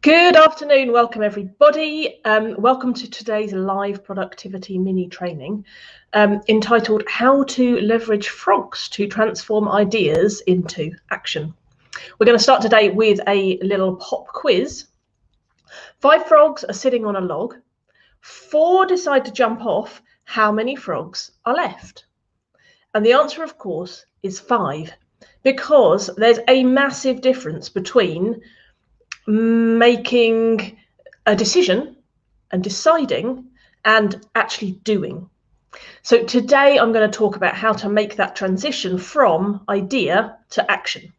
Good afternoon, welcome everybody. Welcome to today's live productivity mini training entitled How to Leverage Frogs to Transform Ideas into Action. We're going to start today with a little pop quiz. 5 frogs are sitting on a log. 4 decide to jump off. How many frogs are left? And the answer, of course, is 5, because there's a massive difference between making a decision and deciding and actually doing. So today I'm going to talk about how to make that transition from idea to action.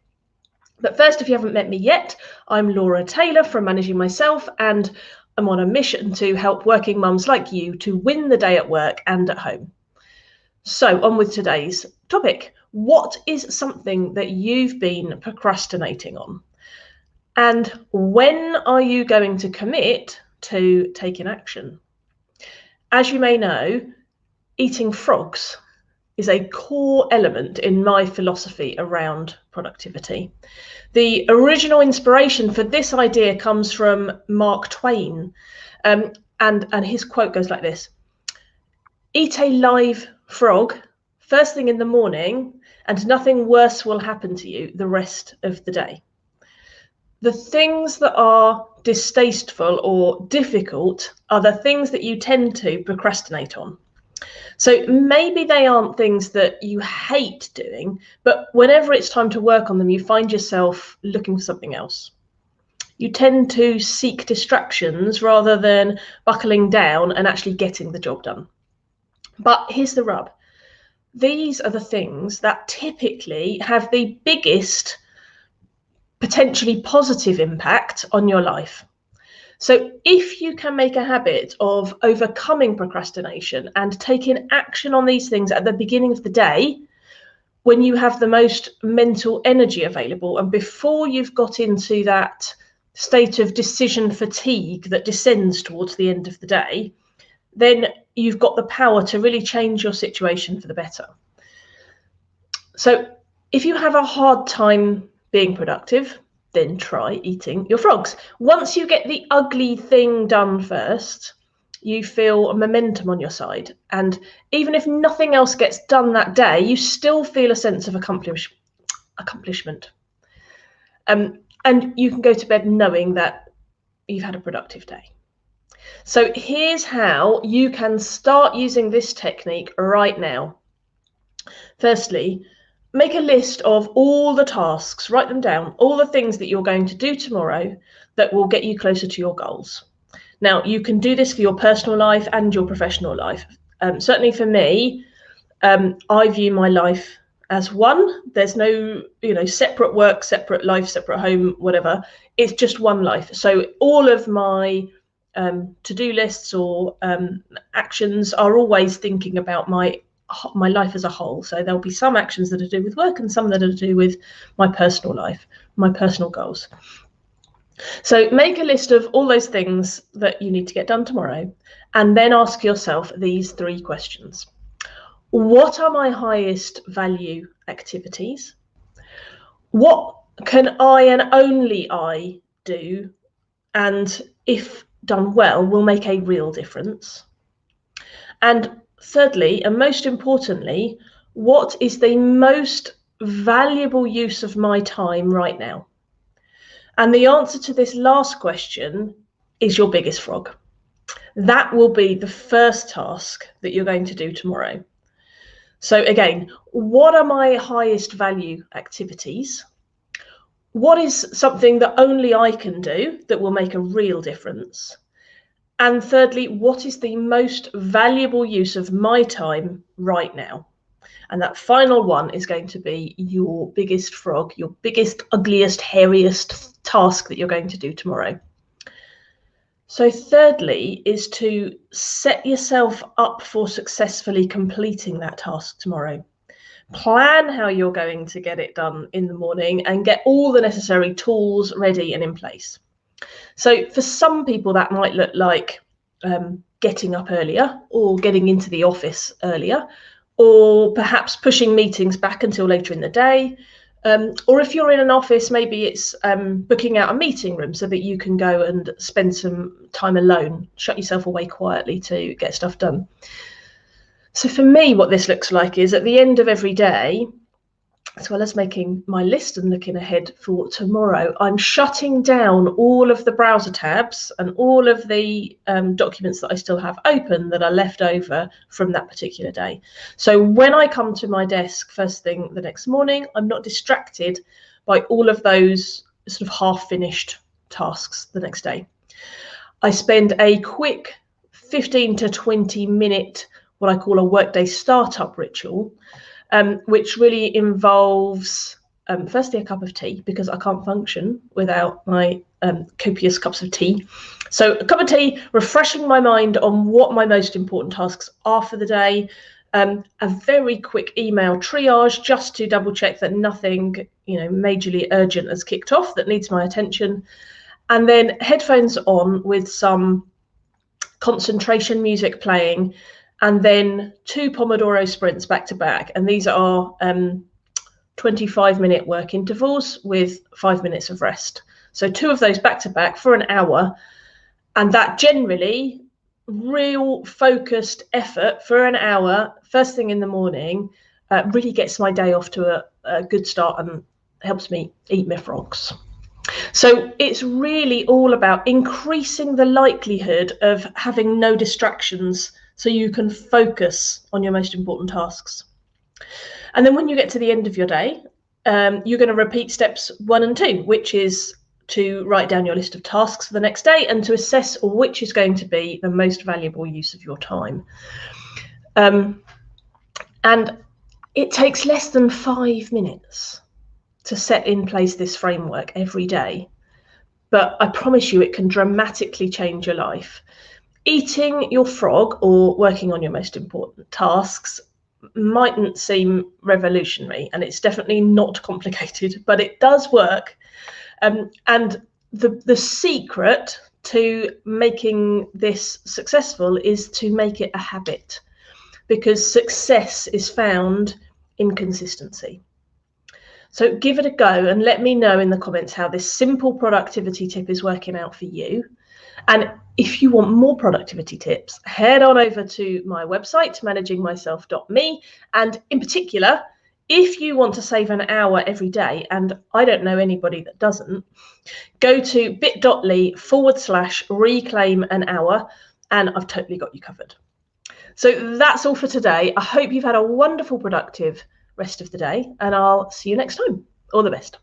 But first, if you haven't met me yet, I'm Laura Taylor from Managing Myself, and I'm on a mission to help working mums like you to win the day at work and at home. So on with today's topic. What is something that you've been procrastinating on? And when are you going to commit to taking action? As you may know, eating frogs is a core element in my philosophy around productivity. The original inspiration for this idea comes from Mark Twain, and his quote goes like this: "Eat a live frog first thing in the morning, and nothing worse will happen to you the rest of the day." The things that are distasteful or difficult are the things that you tend to procrastinate on. So maybe they aren't things that you hate doing, but whenever it's time to work on them, you find yourself looking for something else. You tend to seek distractions rather than buckling down and actually getting the job done. But here's the rub. These are the things that typically have the biggest potentially positive impact on your life. So if you can make a habit of overcoming procrastination and taking action on these things at the beginning of the day, when you have the most mental energy available and before you've got into that state of decision fatigue that descends towards the end of the day, then you've got the power to really change your situation for the better. So if you have a hard time being productive, then try eating your frogs. Once you get the ugly thing done first, you feel a momentum on your side. And even if nothing else gets done that day, you still feel a sense of accomplishment. And you can go to bed knowing that you've had a productive day. So here's how you can start using this technique right now. Firstly, make a list of all the tasks, write them down, all the things that you're going to do tomorrow that will get you closer to your goals. Now, you can do this for your personal life and your professional life. Certainly for me, I view my life as one. There's no, separate work, separate life, separate home, whatever. It's just one life. So all of my to-do lists or actions are always thinking about my life as a whole. So there'll be some actions that are to do with work and some that are to do with my personal life, my personal goals. So make a list of all those things that you need to get done tomorrow, and then ask yourself these 3 questions. What are my highest value activities? What can I and only I do, and if done well, will make a real difference? And thirdly, and most importantly, what is the most valuable use of my time right now? And the answer to this last question is your biggest frog. That will be the first task that you're going to do tomorrow. So again, what are my highest value activities? What is something that only I can do that will make a real difference? And thirdly, what is the most valuable use of my time right now? And that final one is going to be your biggest frog, your biggest, ugliest, hairiest task that you're going to do tomorrow. So thirdly is to set yourself up for successfully completing that task tomorrow. Plan how you're going to get it done in the morning and get all the necessary tools ready and in place. So for some people, that might look like getting up earlier or getting into the office earlier, or perhaps pushing meetings back until later in the day, Or if you're in an office, maybe it's booking out a meeting room so that you can go and spend some time alone, shut yourself away quietly to get stuff done. So for me, what this looks like is at the end of every day, as well as making my list and looking ahead for tomorrow, I'm shutting down all of the browser tabs and all of the documents that I still have open that are left over from that particular day. So when I come to my desk first thing the next morning, I'm not distracted by all of those sort of half-finished tasks the next day. I spend a quick 15 to 20 minute, what I call a workday startup ritual, which really involves firstly a cup of tea, because I can't function without my copious cups of tea. So a cup of tea, refreshing my mind on what my most important tasks are for the day. A very quick email triage just to double check that nothing, majorly urgent has kicked off that needs my attention. And then headphones on with some concentration music playing, and then 2 Pomodoro sprints back to back. And these are 25-minute work intervals with 5 minutes of rest. So 2 of those back to back for an hour. And that generally real focused effort for an hour, first thing in the morning, really gets my day off to a good start and helps me eat my frogs. So it's really all about increasing the likelihood of having no distractions so you can focus on your most important tasks. And then when you get to the end of your day, you're going to repeat steps 1 and 2, which is to write down your list of tasks for the next day and to assess which is going to be the most valuable use of your time. And it takes less than 5 minutes to set in place this framework every day. But I promise you, it can dramatically change your life. Eating your frog or working on your most important tasks mightn't seem revolutionary, and it's definitely not complicated, but it does work. And the secret to making this successful is to make it a habit, because success is found in consistency. So give it a go and let me know in the comments how this simple productivity tip is working out for you. And if you want more productivity tips, head on over to my website, managingmyself.me. And in particular, if you want to save an hour every day, and I don't know anybody that doesn't, go to bit.ly/reclaim an hour, and I've totally got you covered. So that's all for today. I hope you've had a wonderful, productive rest of the day, and I'll see you next time. All the best.